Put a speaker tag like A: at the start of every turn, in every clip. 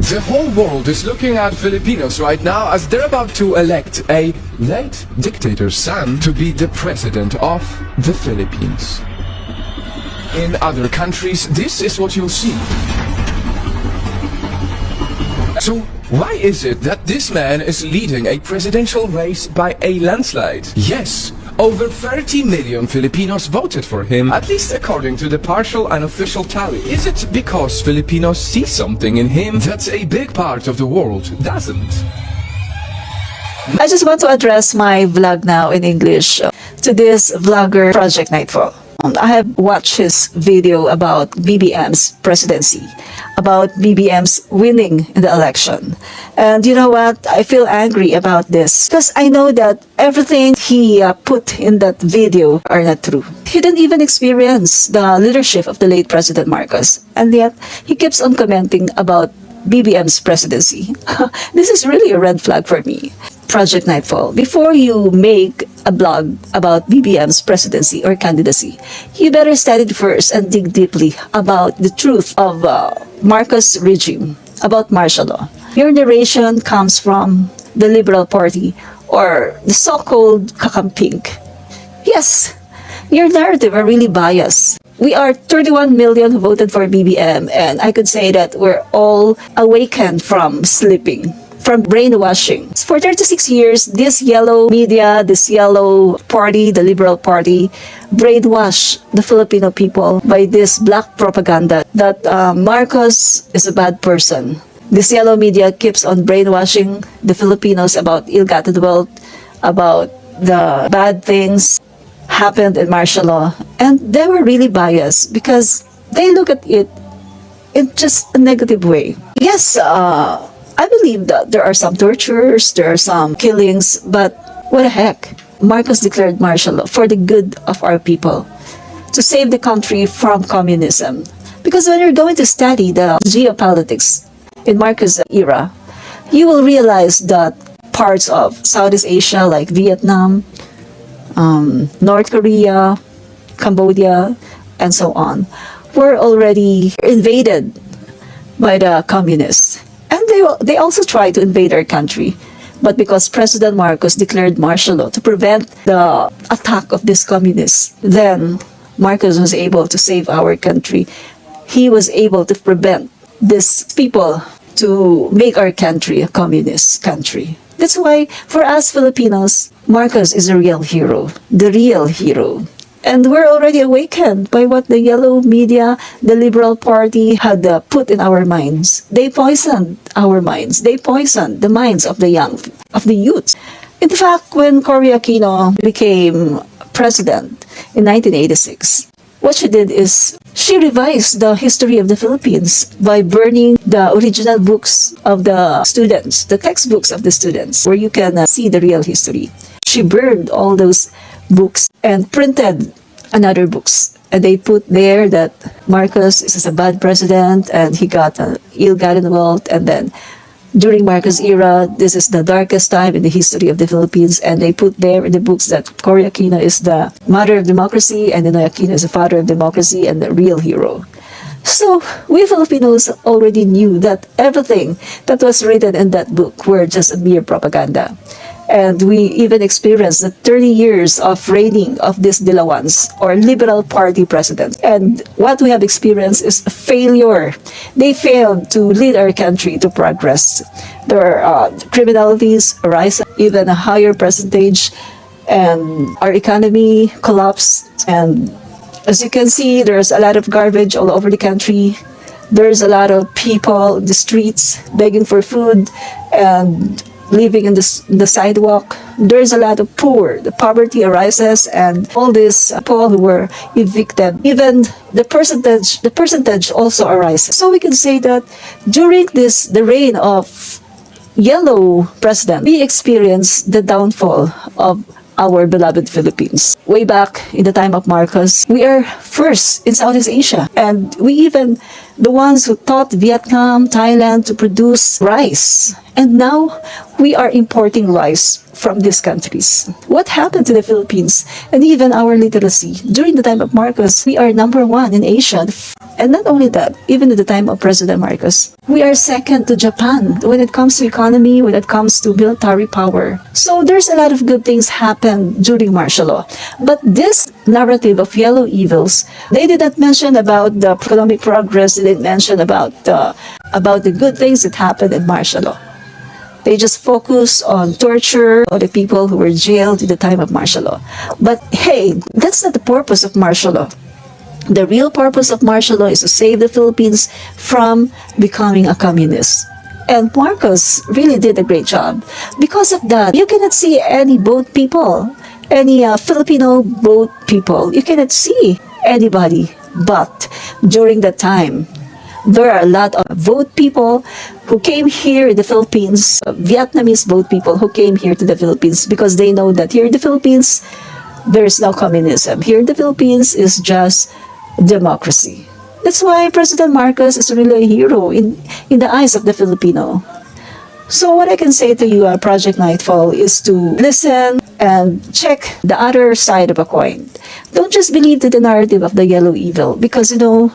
A: The whole world is looking at Filipinos right now as they're about to elect a late dictator's son to be the president of the Philippines. In other countries, this is what you'll see. So, why is it that this man is leading a presidential race by a landslide? Yes, over 30 million Filipinos voted for him, at least according to the partial and official tally. Is it because Filipinos see something in him that a big part of the world doesn't?
B: I just want to address my vlog now in English to this vlogger, Project Nightfall. I have watched his video about BBM's presidency, about BBM's winning in the election. And you know what? I feel angry about this because I know that everything he put in that video are not true. He didn't even experience the leadership of the late President Marcos, and yet he keeps on commenting about BBM's presidency. This is really a red flag for me. Project Nightfall, before you make a blog about BBM's presidency or candidacy, you better study it first and dig deeply about the truth of Marcos' regime, about martial law. Your narration comes from the Liberal Party or the so-called kakamping. Yes, your narrative are really biased. We are 31 million who voted for BBM, and I could say that we're all awakened from sleeping, from brainwashing. For 36 years, this yellow media, this yellow party, the Liberal Party, brainwashed the Filipino people by this black propaganda that Marcos is a bad person. This yellow media keeps on brainwashing the Filipinos about ill-gotten wealth, about the bad things happened in martial law, and they were really biased because they look at it in just a negative way. Yes, I believe that there are some tortures, there are some killings, but what the heck? Marcos declared martial law for the good of our people, to save the country from communism. Because when you're going to study the geopolitics in Marcos' era, you will realize that parts of Southeast Asia like Vietnam, North Korea, Cambodia, and so on, were already invaded by the communists. And they also tried to invade our country. But because President Marcos declared martial law to prevent the attack of these communists, then Marcos was able to save our country. He was able to prevent these people to make our country a communist country. That's why, for us Filipinos, Marcos is a real hero, the real hero. And we're already awakened by what the yellow media, the Liberal Party had put in our minds. They poisoned our minds. They poisoned the minds of the young, of the youth. In fact, when Cory Aquino became president in 1986, what she did is she revised the history of the Philippines by burning the original books of the students, the textbooks of the students, where you can see the real history. She burned all those books and printed another books. And they put there that Marcos is a bad president and he got ill-gotten wealth. And then during Marcos' era, this is the darkest time in the history of the Philippines. And they put there in the books that Cory Aquino is the mother of democracy and Ninoy Aquino is the father of democracy and the real hero. So we Filipinos already knew that everything that was written in that book were just a mere propaganda. And we even experienced the 30 years of reigning of these Dilawans or Liberal Party president. And what we have experienced is a failure. They failed to lead our country to progress. Their criminalities rise even a higher percentage, and our economy collapsed. And as you can see, there's a lot of garbage all over the country. There's a lot of people in the streets begging for food and living in the sidewalk. There's a lot of poor. The poverty arises, and all these people who were evicted, even the percentage also arises. So we can say that during the reign of yellow president, we experienced the downfall of our beloved Philippines. Way back in the time of Marcos, we are first in Southeast Asia, and we even the ones who taught Vietnam, Thailand to produce rice. And now we are importing rice from these countries. What happened to the Philippines and even our literacy? During the time of Marcos, we are #1 in Asia. And not only that, even at the time of President Marcos, we are second to Japan when it comes to economy, when it comes to military power. So there's a lot of good things happened during martial law. But this narrative of yellow evils, they did not mention about the economic progress, they didn't mention about the good things that happened in martial law. They just focus on torture of the people who were jailed in the time of martial law. But hey, that's not the purpose of martial law. The real purpose of martial law is to save the Philippines from becoming a communist. And Marcos really did a great job. Because of that, you cannot see any boat people, any Filipino boat people. You cannot see anybody. But during that time, there are a lot of boat people who came here in the Philippines, Vietnamese boat people who came here to the Philippines because they know that here in the Philippines, there is no communism. Here in the Philippines is just democracy. That's why President Marcos is really a hero in the eyes of the Filipino. So what I can say to you, Project Nightfall, is to listen and check the other side of a coin. Don't just believe the narrative of the yellow evil because,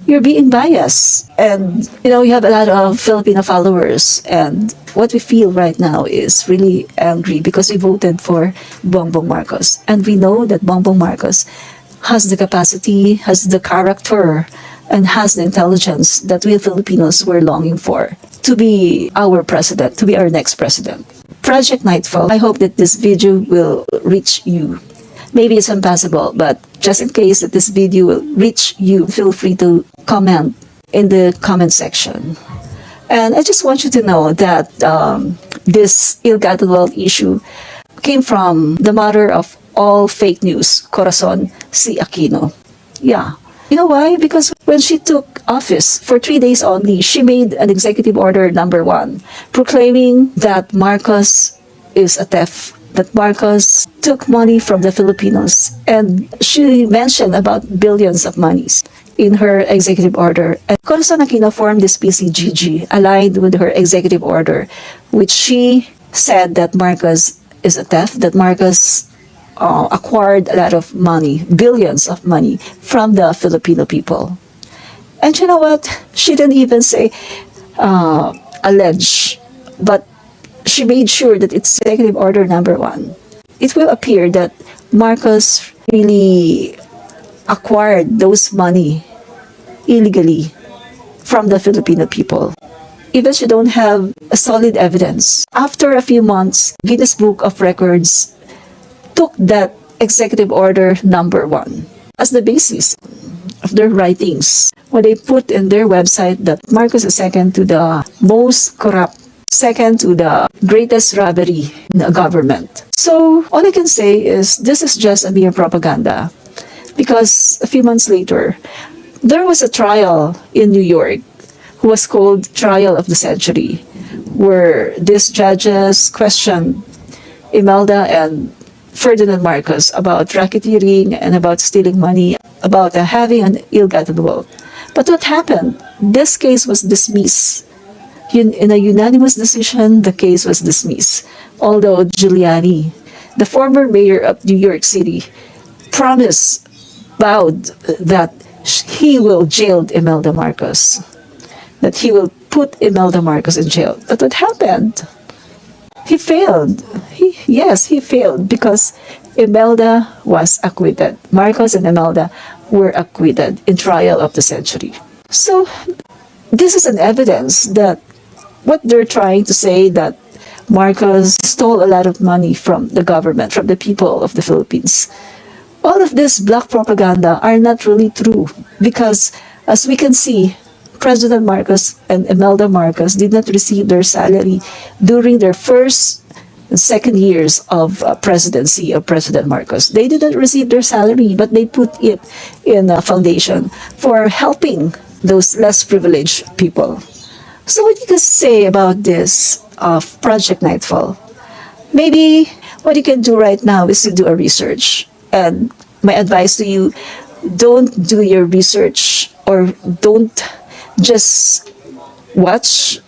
B: you're being biased. And, you have a lot of Filipino followers. And what we feel right now is really angry because we voted for Bongbong Marcos. And we know that Bongbong Marcos has the capacity, has the character, and has the intelligence that we Filipinos were longing for to be our president, to be our next president. Project Nightfall, I hope that this video will reach you. Maybe it's impossible, but just in case that this video will reach you, feel free to comment in the comment section. And I just want you to know that this ill-gotten wealth issue came from the mother of all fake news, Corazon C. Aquino. Yeah. You know why? Because when she took office for 3 days only, she made an executive order number 1, proclaiming that Marcos is a thief, that Marcos took money from the Filipinos. And she mentioned about billions of monies in her executive order. And Corazon Aquino formed this PCGG aligned with her executive order, which she said that Marcos is a thief, that Marcos acquired a lot of money, billions of money from the Filipino people. And you know what? She didn't even say allege, but she made sure that it's executive order number 1. It will appear that Marcos really acquired those money illegally from the Filipino people. Even she don't have a solid evidence. After a few months, Guinness Book of Records took that executive order number 1 as the basis of their writings. When they put in their website that Marcos is second to the most corrupt, second to the greatest robbery in the government. So all I can say is this is just a mere propaganda. Because a few months later, there was a trial in New York who was called Trial of the Century, where these judges questioned Imelda and Ferdinand Marcos about racketeering and about stealing money, about having an ill-gotten wealth. But what happened? This case was dismissed. In a unanimous decision, the case was dismissed. Although Giuliani, the former mayor of New York City, vowed that he will jail Imelda Marcos, that he will put Imelda Marcos in jail. But what happened? He failed. He failed because Imelda was acquitted. Marcos and Imelda were acquitted in Trial of the Century. So this is an evidence that what they're trying to say, that Marcos stole a lot of money from the government, from the people of the Philippines. All of this black propaganda are not really true because, as we can see, President Marcos and Imelda Marcos did not receive their salary during their first and second years of presidency of President Marcos. They did not receive their salary, but they put it in a foundation for helping those less privileged people. So what do you guys say about this of Project Nightfall? Maybe what you can do right now is to do a research. And my advice to you, don't do your research or don't just watch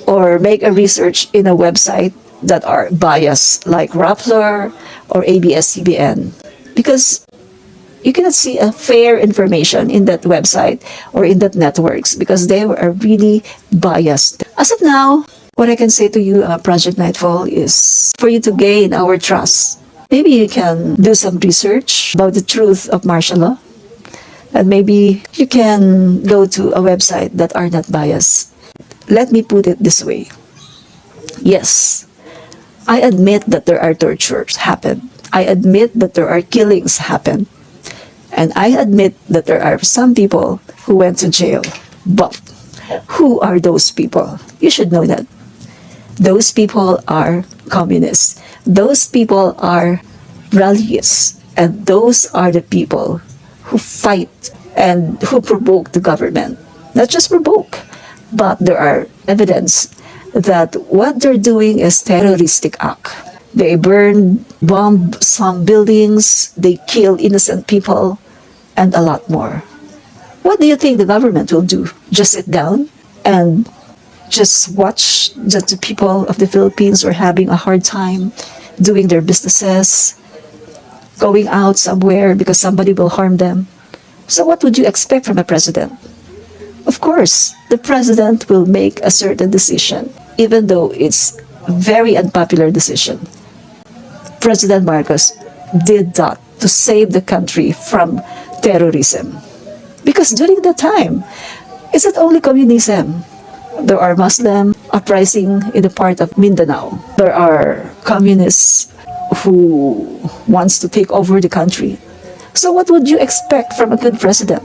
B: or make a research in a website that are biased like Rappler or ABS-CBN, because You cannot see a fair information in that website or in that networks because they are really biased. As of now, what I can say to you, Project Nightfall, is for you to gain our trust. Maybe you can do some research about the truth of martial law. And maybe you can go to a website that are not biased. Let me put it this way. Yes, I admit that there are tortures happen. I admit that there are killings happen. And I admit that there are some people who went to jail. But who are those people? You should know that. Those people are communists. Those people are rallies. And those are the people who fight and who provoke the government. Not just provoke, but there are evidence that what they're doing is terroristic act. They burn, bomb some buildings, they kill innocent people, and a lot more. What do you think the government will do? Just sit down and just watch that the people of the Philippines are having a hard time doing their businesses, going out somewhere because somebody will harm them? So what would you expect from a president? Of course, the president will make a certain decision, even though it's a very unpopular decision. President Marcos did that to save the country from terrorism. Because during that time, it's not only communism. There are Muslim uprising in the part of Mindanao. There are communists who wants to take over the country. So what would you expect from a good president?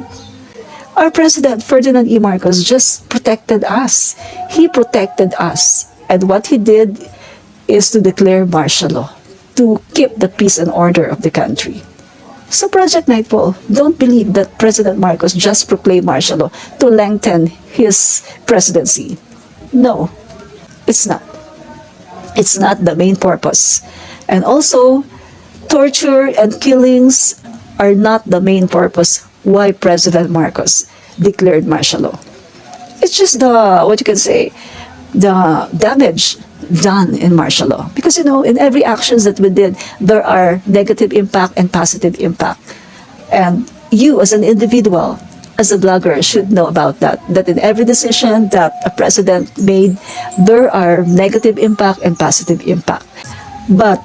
B: Our president, Ferdinand E. Marcos, just protected us. He protected us. And what he did is to declare martial law, to keep the peace and order of the country. So Project Nightfall, don't believe that President Marcos just proclaimed martial law to lengthen his presidency. No, it's not. It's not the main purpose. And also, torture and killings are not the main purpose why President Marcos declared martial law. It's just what you can say, the damage done in martial law. Because, in every actions that we did, there are negative impact and positive impact. And you as an individual, as a blogger, should know about that. That in every decision that a president made, there are negative impact and positive impact. But,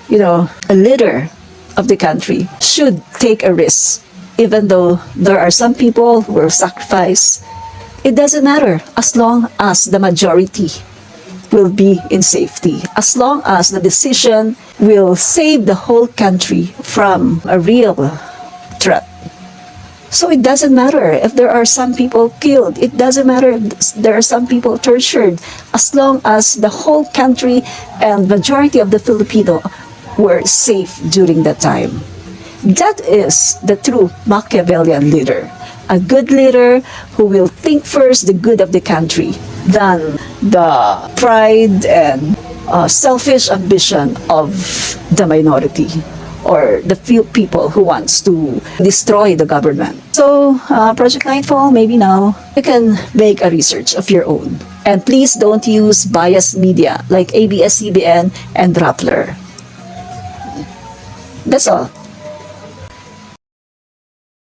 B: a leader of the country should take a risk. Even though there are some people who will sacrifice, it doesn't matter as long as the majority will be in safety, as long as the decision will save the whole country from a real threat. So it doesn't matter if there are some people killed, it doesn't matter if there are some people tortured, as long as the whole country and majority of the Filipino were safe during that time. That is the true Machiavellian leader. A good leader who will think first the good of the country than the pride and selfish ambition of the minority or the few people who wants to destroy the government. So, Project Nightfall, maybe now you can make a research of your own. And please don't use biased media like ABS-CBN and Rappler. That's all.